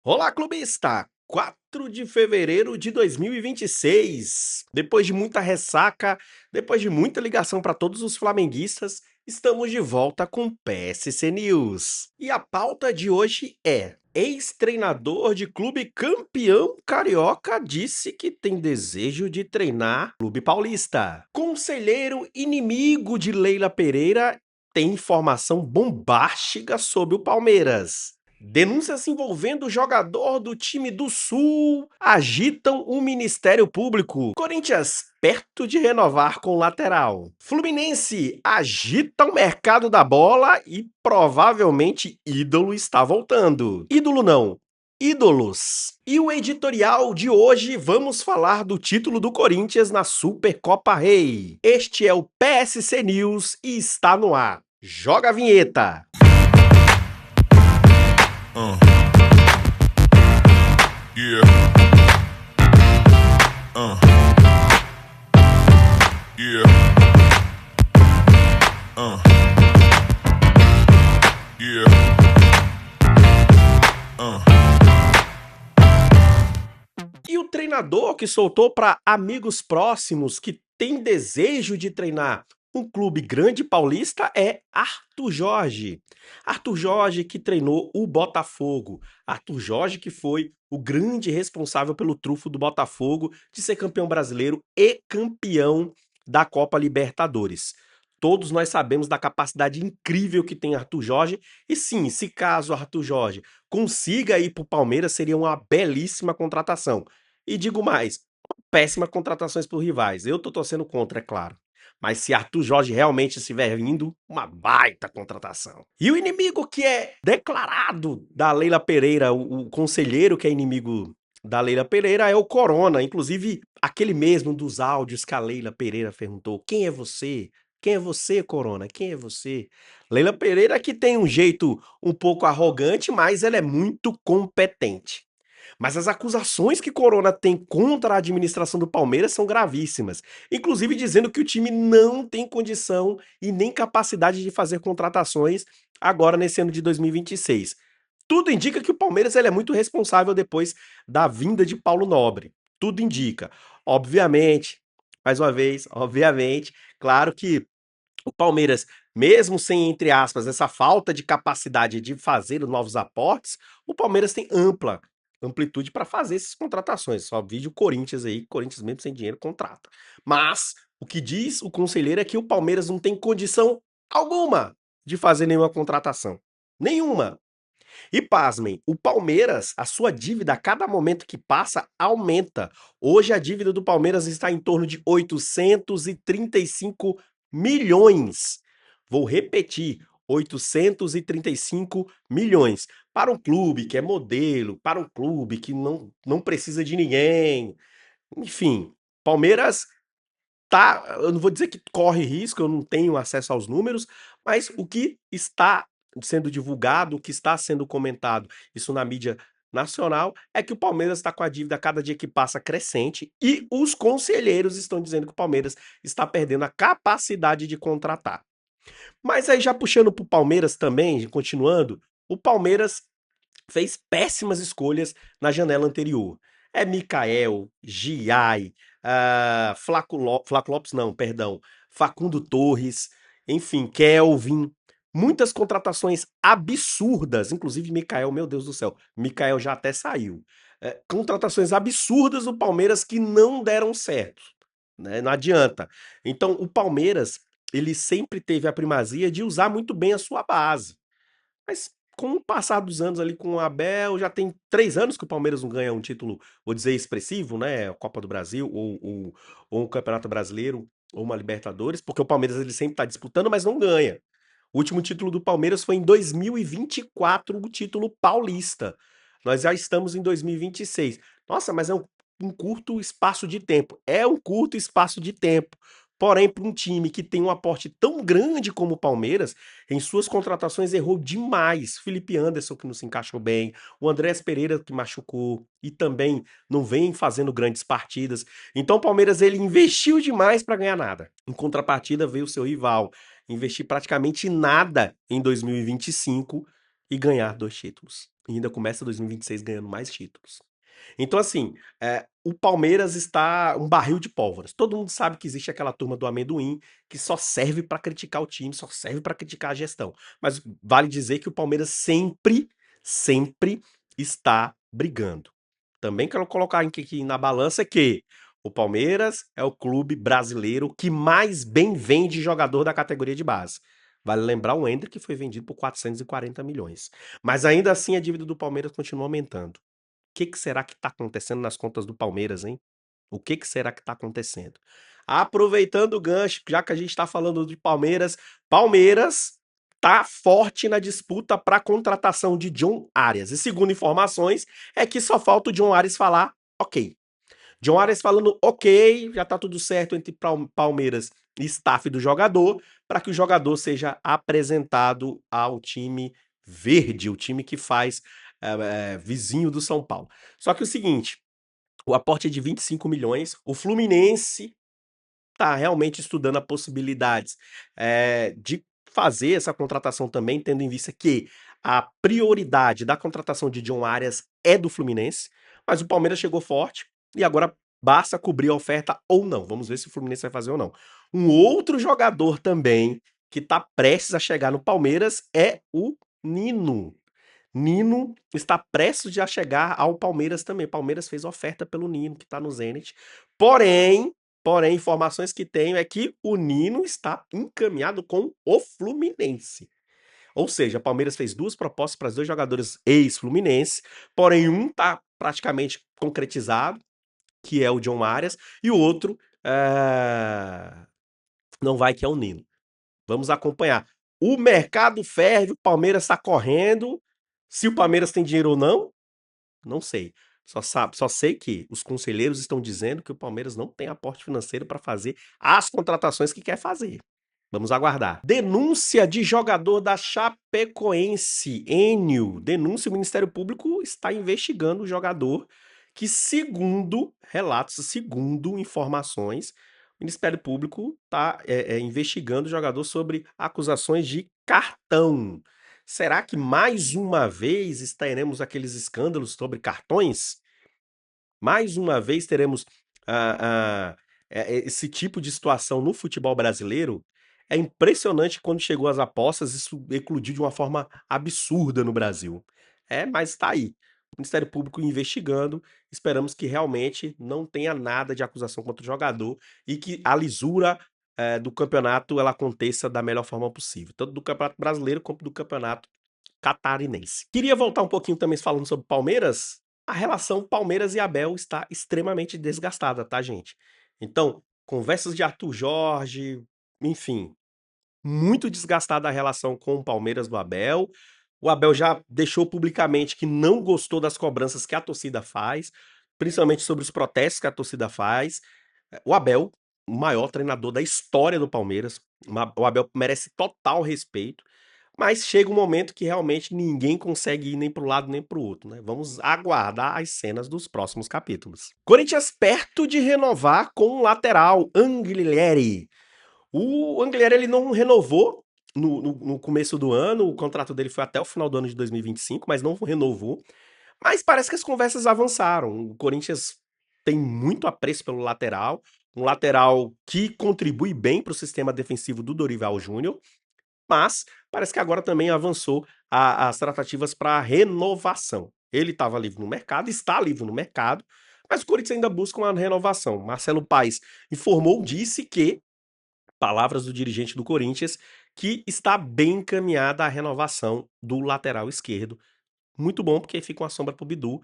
Olá, clubista! 4 de fevereiro de 2026. Depois de muita ressaca, depois de muita ligação para todos os flamenguistas, estamos de volta com PSC News. E a pauta de hoje é: ex-treinador de clube campeão carioca disse que tem desejo de treinar clube paulista. Conselheiro inimigo de Leila Pereira tem informação bombástica sobre o Palmeiras. Denúncias envolvendo o jogador do time do Sul agitam o Ministério Público. Corinthians perto de renovar com o lateral. Fluminense agita o mercado da bola e provavelmente ídolo está voltando. Ídolo não. Ídolos. E o editorial de hoje vamos falar do título do Corinthians na Supercopa Rei. Este é o PSC News e está no ar. Joga a vinheta. Yeah. Yeah. Yeah. E o treinador que soltou para amigos próximos que tem desejo de treinar um clube grande paulista é Arthur Jorge. Arthur Jorge que treinou o Botafogo. Arthur Jorge que foi o grande responsável pelo trunfo do Botafogo de ser campeão brasileiro e campeão da Copa Libertadores. Todos nós sabemos da capacidade incrível que tem Arthur Jorge. E sim, se caso Arthur Jorge consiga ir para o Palmeiras, seria uma belíssima contratação. E digo mais, péssima contratações por rivais. Eu tô torcendo contra, é claro. Mas se Arthur Jorge realmente estiver vindo, uma baita contratação. E o inimigo que é declarado da Leila Pereira, o conselheiro que é inimigo da Leila Pereira é o Corona. Inclusive, aquele mesmo dos áudios que a Leila Pereira perguntou: quem é você? Quem é você, Corona? Quem é você? Leila Pereira que tem um jeito um pouco arrogante, mas ela é muito competente. Mas as acusações que Corona tem contra a administração do Palmeiras são gravíssimas. Inclusive dizendo que o time não tem condição e nem capacidade de fazer contratações agora nesse ano de 2026. Tudo indica que o Palmeiras ele é muito responsável depois da vinda de Paulo Nobre. Tudo indica. Obviamente, mais uma vez, obviamente, claro que o Palmeiras, mesmo sem, entre aspas, essa falta de capacidade de fazer novos aportes, o Palmeiras tem ampla amplitude para fazer essas contratações. Só vídeo o Corinthians aí, Corinthians mesmo sem dinheiro contrata. Mas o que diz o conselheiro é que o Palmeiras não tem condição alguma de fazer nenhuma contratação. Nenhuma. E pasmem, o Palmeiras, a sua dívida a cada momento que passa aumenta. Hoje a dívida do Palmeiras está em torno de 835 milhões. Vou repetir, 835 milhões. Para um clube que é modelo, para um clube que não precisa de ninguém. Enfim, Palmeiras tá, eu não vou dizer que corre risco, eu não tenho acesso aos números, mas o que está sendo divulgado, o que está sendo comentado, isso na mídia nacional, é que o Palmeiras está com a dívida a cada dia que passa crescente e os conselheiros estão dizendo que o Palmeiras está perdendo a capacidade de contratar. Mas aí já puxando para o Palmeiras também, continuando, o Palmeiras fez péssimas escolhas na janela anterior. É Mikael, Giai, Flaco Lopes não, perdão, Facundo Torres, enfim, Kelvin, muitas contratações absurdas, inclusive Mikael, meu Deus do céu, Mikael já até saiu. Contratações absurdas do Palmeiras que não deram certo, né? Não adianta. Então, o Palmeiras, ele sempre teve a primazia de usar muito bem a sua base. Mas com o passar dos anos ali com o Abel, já tem 3 anos que o Palmeiras não ganha um título, vou dizer, expressivo, né? A Copa do Brasil ou um Campeonato Brasileiro ou uma Libertadores, porque o Palmeiras ele sempre tá disputando, mas não ganha. O último título do Palmeiras foi em 2024, o título paulista. Nós já estamos em 2026. Nossa, mas é um curto espaço de tempo. É um curto espaço de tempo. Porém, para um time que tem um aporte tão grande como o Palmeiras, em suas contratações errou demais. Felipe Anderson, que não se encaixou bem, o Andrés Pereira, que machucou e também não vem fazendo grandes partidas. Então o Palmeiras ele investiu demais para ganhar nada. Em contrapartida, veio o seu rival investir praticamente nada em 2025 e ganhar 2 títulos. E ainda começa 2026 ganhando mais títulos. Então, assim, o Palmeiras está um barril de pólvoras. Todo mundo sabe que existe aquela turma do amendoim que só serve para criticar o time, só serve para criticar a gestão. Mas vale dizer que o Palmeiras sempre, sempre está brigando. Também quero colocar aqui na balança que o Palmeiras é o clube brasileiro que mais bem vende jogador da categoria de base. Vale lembrar o Ender que foi vendido por 440 milhões. Mas ainda assim a dívida do Palmeiras continua aumentando. O que será que está acontecendo nas contas do Palmeiras, hein? O que será que está acontecendo? Aproveitando o gancho, já que a gente está falando de Palmeiras, Palmeiras tá forte na disputa para a contratação de John Arias. E segundo informações, é que só falta o John Arias falar ok. John Arias falando ok, já tá tudo certo entre Palmeiras e staff do jogador, para que o jogador seja apresentado ao time verde, o time que faz vizinho do São Paulo. Só que o seguinte, o aporte é de 25 milhões, o Fluminense tá realmente estudando a possibilidades de fazer essa contratação também, tendo em vista que a prioridade da contratação de John Arias é do Fluminense, mas o Palmeiras chegou forte e agora basta cobrir a oferta ou não. Vamos ver se o Fluminense vai fazer ou não. Um outro jogador também que tá prestes a chegar no Palmeiras é o Nino. Nino está prestes a chegar ao Palmeiras também. O Palmeiras fez oferta pelo Nino, que está no Zenit. Porém, informações que tenho é que o Nino está encaminhado com o Fluminense. Ou seja, o Palmeiras fez 2 propostas para os 2 jogadores ex-Fluminense, porém um está praticamente concretizado, que é o John Arias, e o outro não vai, que é o Nino. Vamos acompanhar. O mercado ferve, o Palmeiras está correndo. Se o Palmeiras tem dinheiro ou não, não sei. Só sei que os conselheiros estão dizendo que o Palmeiras não tem aporte financeiro para fazer as contratações que quer fazer. Vamos aguardar. Denúncia de jogador da Chapecoense, Enio. Denúncia, o Ministério Público está investigando o jogador que, segundo relatos, segundo informações, o Ministério Público está investigando o jogador sobre acusações de cartão. Será que mais uma vez teremos aqueles escândalos sobre cartões? Mais uma vez teremos esse tipo de situação no futebol brasileiro? É impressionante quando chegou às apostas, isso eclodiu de uma forma absurda no Brasil. Mas está aí. O Ministério Público investigando, esperamos que realmente não tenha nada de acusação contra o jogador e que a lisura do campeonato ela aconteça da melhor forma possível, tanto do Campeonato Brasileiro quanto do Campeonato Catarinense. Queria voltar um pouquinho também falando sobre Palmeiras. A relação Palmeiras e Abel está extremamente desgastada, tá, gente? Então, conversas de Arthur Jorge, enfim, muito desgastada a relação com o Palmeiras do Abel. O Abel já deixou publicamente que não gostou das cobranças que a torcida faz, principalmente sobre os protestos que a torcida faz. O Abel, o maior treinador da história do Palmeiras, o Abel merece total respeito. Mas chega um momento que realmente ninguém consegue ir nem para o lado nem para o outro, né? Vamos aguardar as cenas dos próximos capítulos. Corinthians perto de renovar com o lateral, Anguilhieri. O Anguilhieri ele não renovou no começo do ano, o contrato dele foi até o final do ano de 2025, mas não renovou. Mas parece que as conversas avançaram. O Corinthians tem muito apreço pelo lateral, um lateral que contribui bem para o sistema defensivo do Dorival Júnior, mas parece que agora também avançou as tratativas para renovação. Ele estava livre no mercado, está livre no mercado, mas o Corinthians ainda busca uma renovação. Marcelo Paes informou, disse que, palavras do dirigente do Corinthians, que está bem encaminhada a renovação do lateral esquerdo. Muito bom, porque fica uma sombra para o Bidu,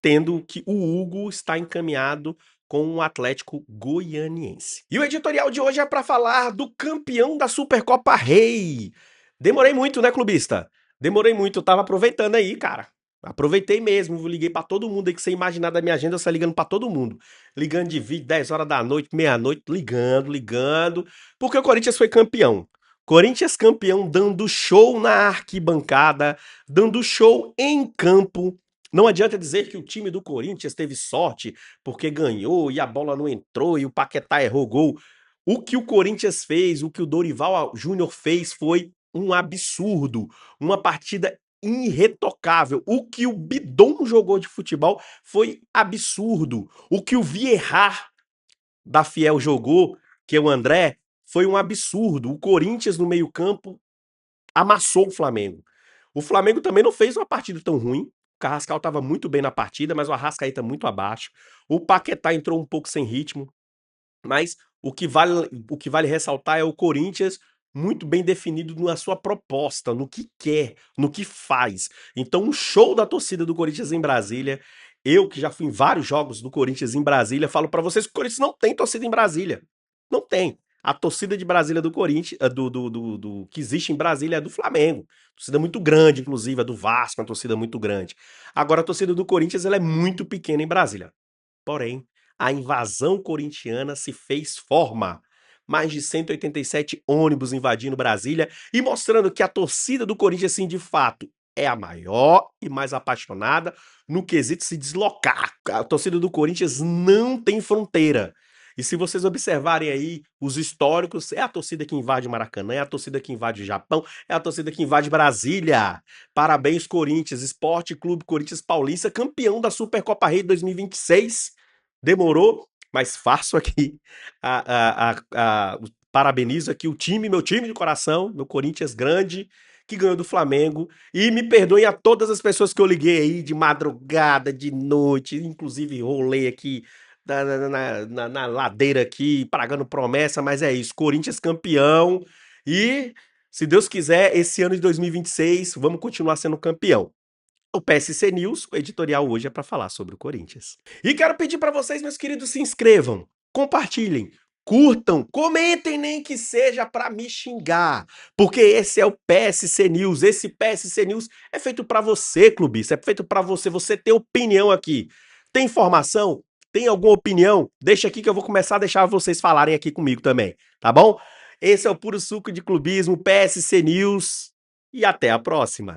tendo que o Hugo está encaminhado com o Atlético Goianiense. E o editorial de hoje é para falar do campeão da Supercopa Rei. Demorei muito, né, clubista? Demorei muito, eu tava aproveitando aí, cara. Aproveitei mesmo, liguei para todo mundo aí que você imaginar da minha agenda, eu saí ligando para todo mundo. Ligando de vídeo, 10 horas da noite, meia-noite, ligando, porque o Corinthians foi campeão. Corinthians campeão, dando show na arquibancada, dando show em campo. Não adianta dizer que o time do Corinthians teve sorte porque ganhou e a bola não entrou e o Paquetá errou gol. O que o Corinthians fez, o que o Dorival Júnior fez foi um absurdo. Uma partida irretocável. O que o Bidon jogou de futebol foi absurdo. O que o Vieira da Fiel jogou, que é o André, foi um absurdo. O Corinthians no meio-campo amassou o Flamengo. O Flamengo também não fez uma partida tão ruim. O Carrascal estava muito bem na partida, mas o Arrascaeta muito abaixo. O Paquetá entrou um pouco sem ritmo. Mas o que vale ressaltar é o Corinthians muito bem definido na sua proposta, no que quer, no que faz. Então, um show da torcida do Corinthians em Brasília. Eu, que já fui em vários jogos do Corinthians em Brasília, falo para vocês que o Corinthians não tem torcida em Brasília. Não tem. A torcida de Brasília do Corinthians, do que existe em Brasília é do Flamengo. Torcida muito grande, inclusive, é do Vasco, uma torcida muito grande. Agora, a torcida do Corinthians ela é muito pequena em Brasília. Porém, a invasão corintiana se fez forma. Mais de 187 ônibus invadindo Brasília e mostrando que a torcida do Corinthians, sim, de fato, é a maior e mais apaixonada no quesito se deslocar. A torcida do Corinthians não tem fronteira. E se vocês observarem aí os históricos, é a torcida que invade o Maracanã, é a torcida que invade o Japão, é a torcida que invade Brasília. Parabéns, Corinthians, Esporte Clube Corinthians Paulista, campeão da Supercopa Rei 2026. Demorou, mas faço aqui parabenizo aqui o time, meu time de coração, meu Corinthians grande, que ganhou do Flamengo. E me perdoem a todas as pessoas que eu liguei aí de madrugada, de noite, inclusive rolei aqui na ladeira aqui, pagando promessa, mas é isso, Corinthians campeão. E, se Deus quiser, esse ano de 2026, vamos continuar sendo campeão. O PSC News, o editorial hoje é para falar sobre o Corinthians. E quero pedir para vocês, meus queridos, se inscrevam, compartilhem, curtam, comentem, nem que seja para me xingar, porque esse é o PSC News. Esse PSC News é feito para você, clubista, é feito para você ter opinião aqui. Tem informação? Tem alguma opinião? Deixa aqui que eu vou começar a deixar vocês falarem aqui comigo também, tá bom? Esse é o Puro Suco de Clubismo, PSC News, e até a próxima.